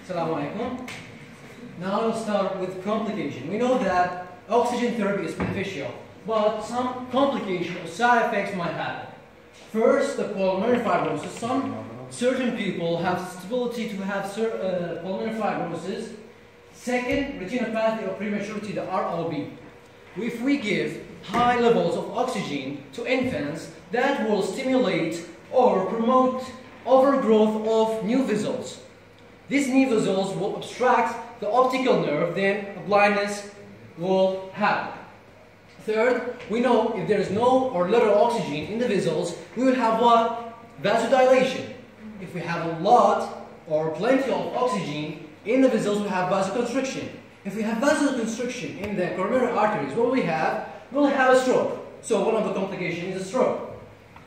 Assalamu alaikum. Now we'll start with complication. We know that oxygen therapy is beneficial, but some complications or side effects might happen. First, the pulmonary fibrosis. Certain people have stability to have pulmonary fibrosis. Second, retinopathy or prematurity, the RLB. If we give high levels of oxygen to infants, that will stimulate or promote overgrowth of new vessels. These new vessels will obstruct the optical nerve, then blindness will happen. Third, we know if there is no or little oxygen in the vessels, we will have what? Vasodilation. If we have a lot or plenty of oxygen in the vessels, we have vasoconstriction. If we have vasoconstriction in the coronary arteries, what we have? We'll have a stroke. So one of the complications is a stroke.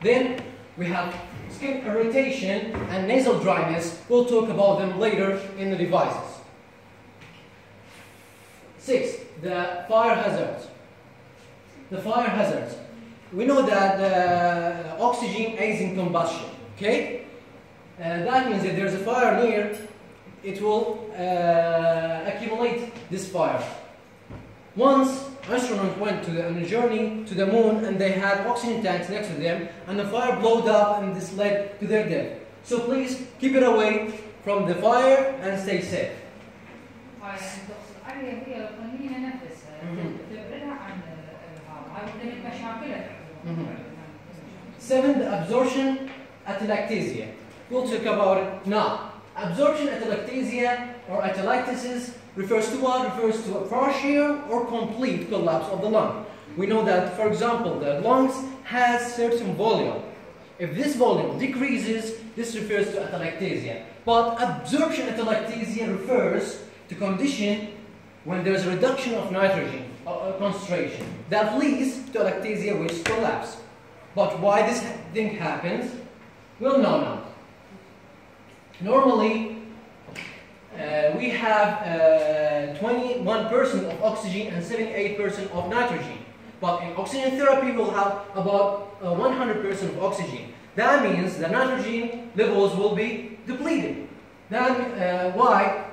Then we have skin irritation and nasal dryness. We'll talk about them later in the devices. 6. The fire hazards. The fire hazards. We know that the oxygen aids in combustion. Okay? That means if there's a fire near, it will accumulate this fire. Once astronauts went on a journey to the moon and they had oxygen tanks next to them, and the fire blew up and this led to their death. So please keep it away from the fire and stay safe. 7. The absorption atelectasia. We'll talk about it now. Absorption atelectasia or atelectasis refers to what? Refers to a partial or complete collapse of the lung. We know that, for example, the lungs has certain volume. If this volume decreases, this refers to atelectasia. But absorption atelectasia refers to condition when there is a reduction of nitrogen concentration that leads to atelectasia, which is collapse. But why this thing happens, we'll know now. Normally, we have 21% of oxygen and 78% of nitrogen. But in oxygen therapy, we'll have about 100% of oxygen. That means the nitrogen levels will be depleted. That's why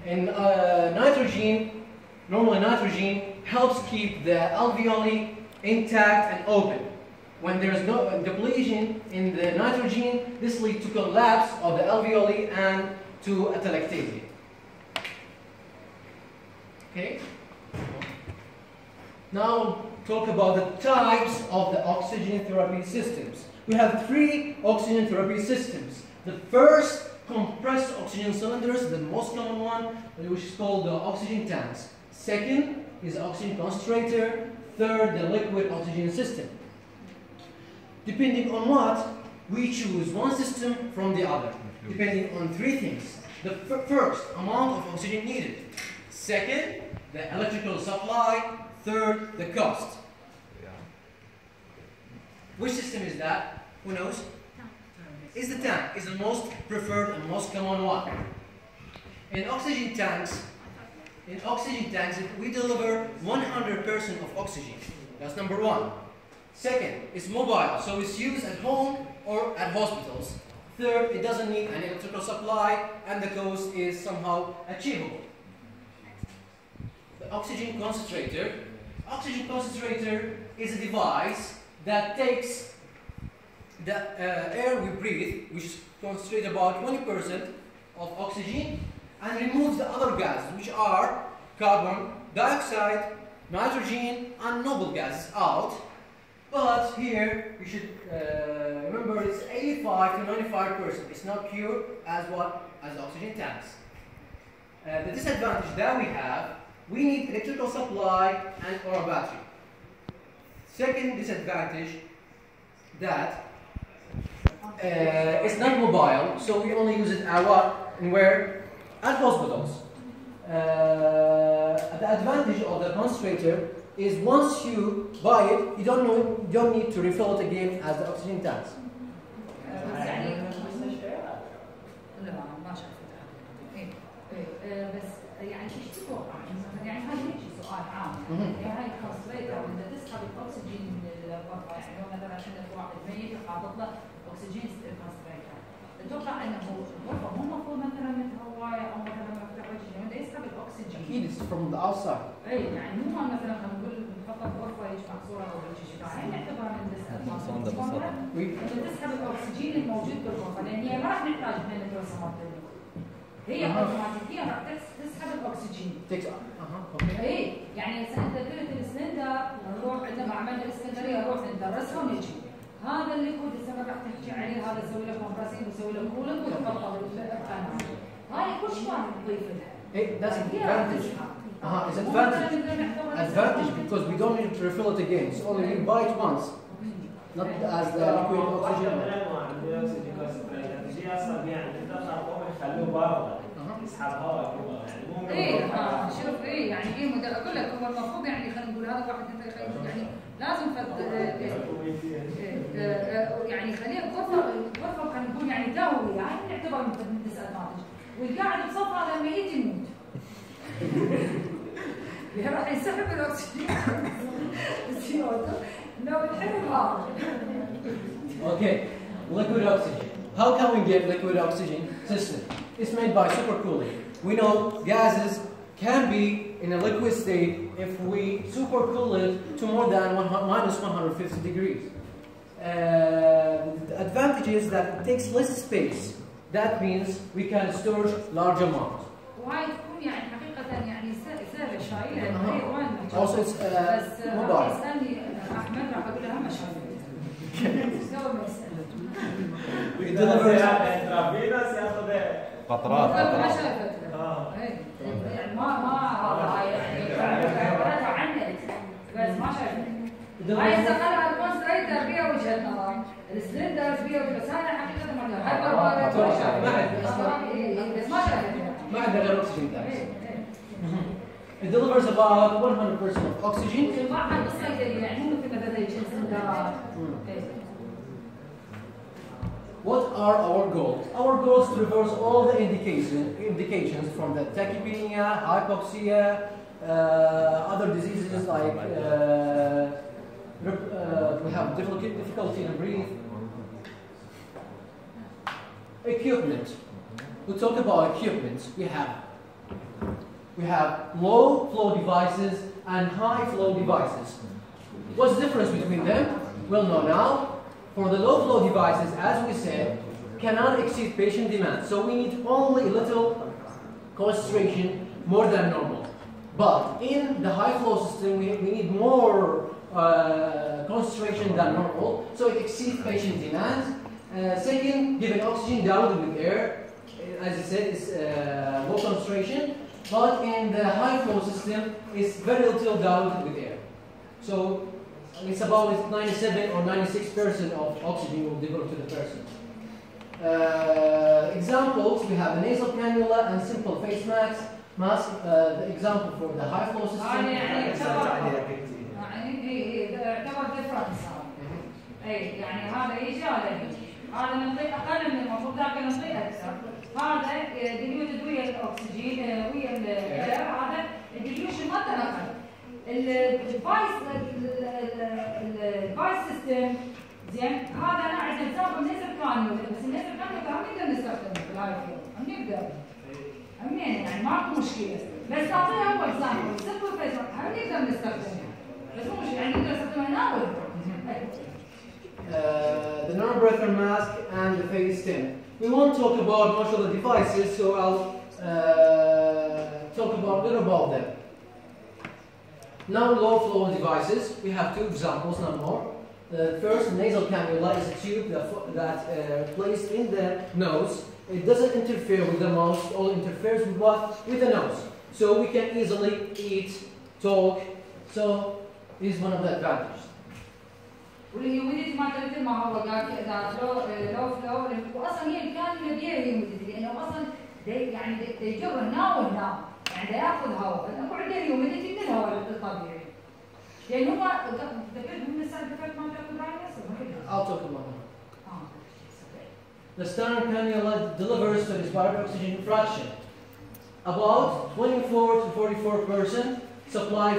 in nitrogen, normally nitrogen helps keep the alveoli intact and open. When there is no depletion in the nitrogen, this leads to collapse of the alveoli and to atelectasia. Okay? Now talk about the types of the oxygen therapy systems. We have 3 oxygen therapy systems. The first, compressed oxygen cylinders, the most common one, which is called the oxygen tanks. Second is oxygen concentrator. Third, the liquid oxygen system. Depending on what, we choose one system from the other, depending on 3 things. The first, amount of oxygen needed. Second, the electrical supply. Third, the cost. Which system is that? Who knows? Is the tank. Is the most preferred and most common one. In oxygen tanks, we deliver 100% of oxygen. That's number 1. Second, it's mobile, so it's used at home or at hospitals. Third, it doesn't need an electrical supply and the cost is somehow achievable. The oxygen concentrator. Oxygen concentrator is a device that takes the air we breathe, which is concentrated about 20% of oxygen, and removes the other gases, which are carbon dioxide, nitrogen, and noble gases out. But here we should remember it's 85 to 95%. It's not pure as oxygen tanks. The disadvantage that we have, we need electrical supply and or a battery. Second disadvantage, that it's not mobile, so we only use it at what and where? At hospitals. The advantage of the concentrator is once you buy it, you don't need to refill it again as the oxygen tanks. بس يعني ايش تتوقع مثلا يعني هذا هيك سؤال عام يعني هاي الكونسنتريتر بدها تسحب الاكسجين من الغرفه يعني لو مثلا عندك واحد ميت حاطط له اكسجين كونسنتريتر تتوقع انه الغرفه مو المفروض مثلا متهوايه او مثلا from the outside. اي يعني مو مثلا خلينا نقول نحطها في غرفه هيك محصوره او هيك شيء، هاي نعتبرها من تسحب الاكسجين الموجود بالغرفه، لان هي ما راح نحتاج احنا نترسمات هي اوتوماتيكيا راح تسحب الاكسجين. اوكي. اي يعني انت قلت السلندر نروح عندنا عملنا الاسكندريه نروح ندرسها ونجي. هذا الليكويد اللي راح تحكي عليه هذا يسوي لك كومبرسينج ويسوي لك كولنج وتحطه بالقناه. هاي كل شيء نضيف لها. Hey, that's advantage. It's advantage. Advantage because we don't need to refill it again. It's only we buy it once, not as the liquid oxygen. شوف يعني اقول لك هو المفروض يعني خلينا نقول هذا واحد يعني لازم يعني خليه غرفه خلينا نقول يعني تهويه، هاي نعتبر من ديس ادفانتج. والقاعد بصفها لما يجي يموت. راح يسحب الاكسجين السيوطه لو الحلو هذا. Okay, liquid oxygen. How can we get liquid oxygen system? It's made by supercooling. We know gases can be in a liquid state if we supercool it to more than minus 150 degrees. The advantage is that it takes less space. That means we can store large amounts. وهاي تكون يعني حقيقة يعني سهلة شوية لأن هي وايد Also it's mobile. بس يسألني أحمد راح أقول له هم شايفة. سوى ما يسأل. قطرات. ما شايفة. يعني ما هذا يعني قرأتها عنه بس ما شايفة. هاي استغلها الكونستريتر فيها وجهة نظر. السلندر فيها بس أنا حقيقة ما بس ما شايفة. ما عندنا غير oxygen gas. It delivers about 100% of oxygen. What are our goals? Our goals to reverse all the indications from the tachypnea, hypoxia, other diseases like we have difficulty in breathing. Equipment. We talk about equipment. We have low flow devices and high flow devices. What's the difference between them? We'll know now. For the low flow devices, as we said, cannot exceed patient demand. So we need only a little concentration more than normal. But in the high flow system, we need more concentration than normal. So it exceeds patient demand. Second, giving oxygen diluted with air. As I said, it's low concentration. But in the high flow system, it's very little diluted with air. So it's about 97 or 96% of oxygen will deliver to the person. Examples, we have a nasal cannula and simple face mask. The example for the high flow system. يعتبر ديفرنس يعني هذا يجي هذا نعطيه اقل من المفروض لكن نعطيه اكثر. هذا ديليوتد ويا الاكسجين ويا الاير، هذا الديليوشن مالته اقل. الفايس سيستم زين هذا انا عندي اكزامبل نيزل كانيولا، بس النيزل كانيولا هم نقدر نستخدمه في الهاي فلو، هم نقدر همين يعني ماكو مشكله، بس نعطيها هو اكزامبل سمبل فيس هم نقدر نستخدمها بس مو مشكله يعني نقدر نستخدمها هنا ولا the non-breather mask and the face stem. We won't talk about most of the devices, so I'll talk about a little about them. Now, low flow devices. We have two examples, not more. The first, nasal cannula is a tube that placed in the nose. It doesn't interfere with the mouth, it only interferes with what? With the nose. So we can easily eat, talk. So this is one of the advantages. والهيوميديتي مالته ما هو قال اذا لو واصلا هي الكانيولا بيها هيوميديتي لانه اصلا يعني يجر هنا وهنا يعني ياخذ هواء فاكو عنده هيوميديتي من الهواء الطبيعي لان هو تذكرت من السنه اللي فاتت ما تاخذ رايس I'll talk about that. The standard cannula delivers to respired oxygen fraction about 24 to 44% supply.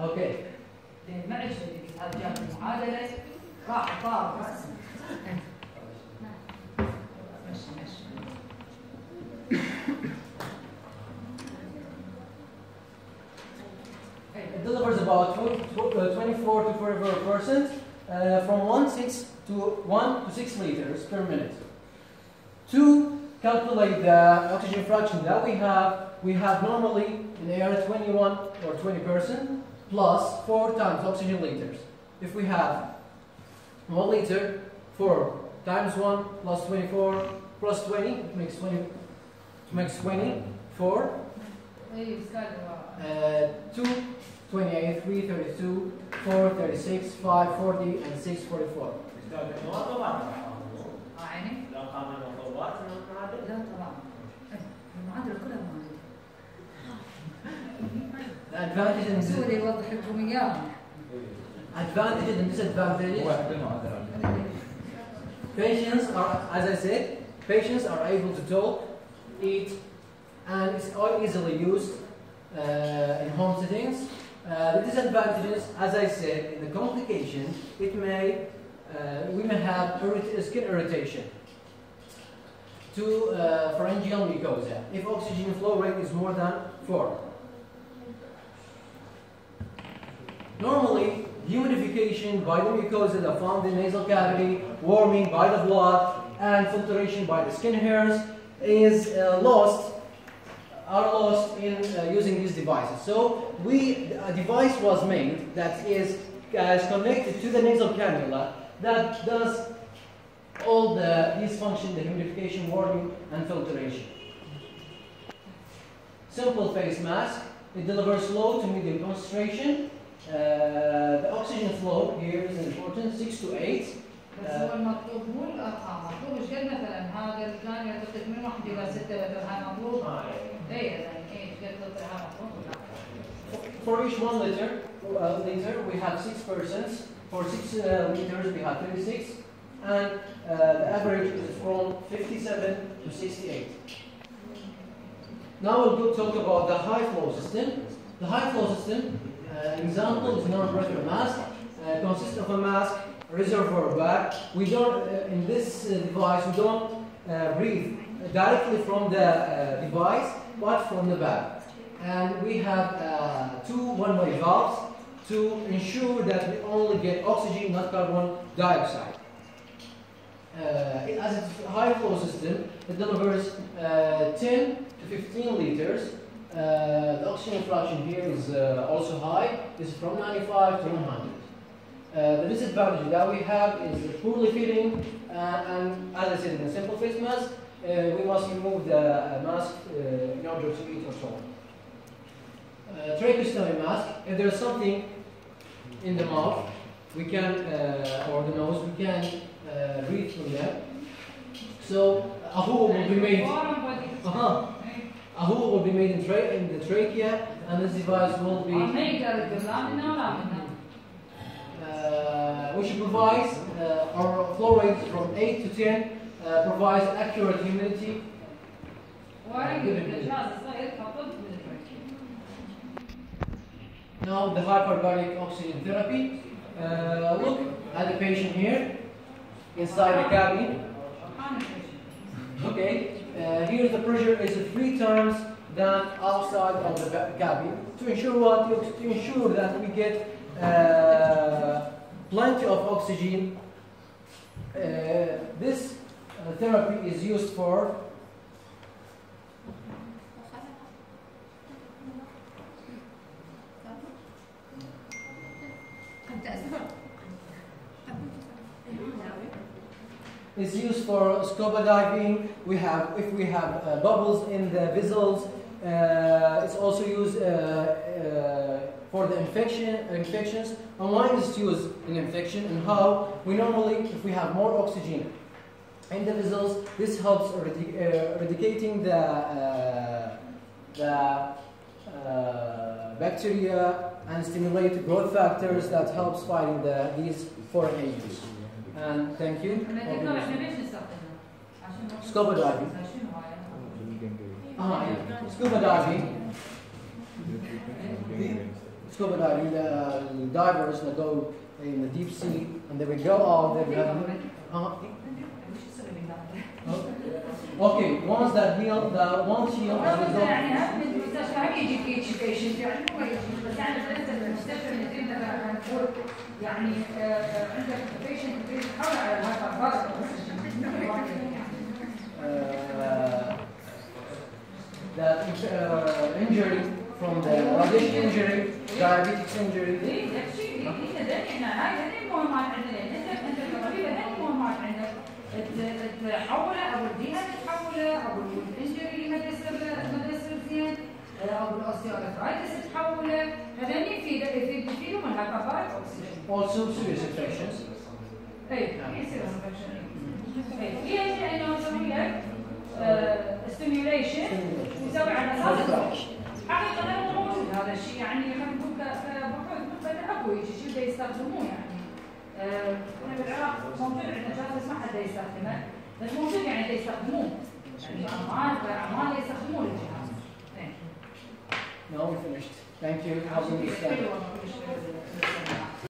Okay. ما عشت هذه المعادله راح طار راسا. ماشي about 24 to 44%, from 1 to 6 liters per minute. To calculate the oxygen fraction that we have normally in air 21 or 20% plus 4 times oxygen liters. If we have 1 liter, 4 times 1 plus 24 plus 20, it makes 20, 4. 2, 28, 3, 32, 4, 36, 5, 40, and 6, 44. The advantage and disadvantages. Patients are, as I said, patients are able to talk, eat, and it's all easily used in home settings. The disadvantages, as I said, in the complication, we may have skin irritation to pharyngeal mucosa if oxygen flow rate is more than 4. Normally, humidification by the mucosa that found in the nasal cavity, warming by the blood, and filtration by the skin hairs is lost in using these devices. So a device was made that is connected to the nasal cannula that does all these functions, the humidification, warming, and filtration. Simple face mask. It delivers low to medium concentration. The oxygen flow here is important, 6 to 8. بس هو المطلوب مو الارقام، مطلوب ايش قد مثلا هذا الثاني يعطيك من 1 الى 6 مثلا هاي مطلوب؟ اي يعني ايش قد تعطيها مطلوب؟ For each 1 liter, we have 6 persons. For 6 liters we have 36, and the average is from 57 to 68. Now we'll talk about the high flow system. The high flow system, example is non-breather mask, consists of a mask, reservoir bag. We don't, in this device, we don't breathe directly from the device, but from the bag. And we have 2 one-way valves to ensure that we only get oxygen, not carbon dioxide. As it's a high flow system, it delivers 10 to 15 liters. The oxygen fraction here is also high. It's from 95 to 100. The disadvantage that we have is poorly fitting, and as I said, in a simple face mask, we must remove the mask in order to eat or so on. Tracheostomy mask, if there's something in the mouth, we can, or the nose, we can breathe from there. So a hole will be made. A hole will be made in the trachea, and this device will be. Which provides our flow rate from 8 to 10, provides accurate humidity. Now the hyperbaric oxygen therapy. Look at the patient here inside the cabin. Okay, here the pressure is 3 times than outside of the cabin. To ensure what? To ensure that we get plenty of oxygen. This therapy is used for scuba diving. If we have bubbles in the vessels. It's also used for the infections. And why is it used in infection, and how? We normally, if we have more oxygen in the vessels, this helps eradicating the bacteria and stimulate growth factors that helps fighting these foreign agents. And thank you. Scuba diving. Scuba diving. Scuba diving, the divers that go in the deep sea and they will go out there. Okay, once that heal, once healed, the result. يعني هم المستشفى هم يجي في patient يعني مو يجي بس يعني بالنسبه للمستشفى اللي انت نقول يعني عندك patient تحول على الهايبر the injury from the radiation injury, diabetes injury. اي نفس الشيء هنا هاي هذه المهمات عندنا انت كطبيب هذه المهمات عندك تحوله او الديها تحوله او الانجري ما يصير زين او الاوستيوارثرايتس تحوله هذول يفيدوا من هالكبار Also serious infections. اي يصير انفكشن اي يجي انه نسوي لك ستيميوليشن ويسوي على اساس حقيقه غير موجود هذا الشيء يعني خلينا نقول كبحوث مثبته اكو شيء بده يستخدموه يعني هنا بالعراق موجود عندنا جهاز بس ما حد يستخدمه بس موجود يعني بده يستخدموه يعني اعمال يستخدموه الجهاز. No, we finished. Thank you.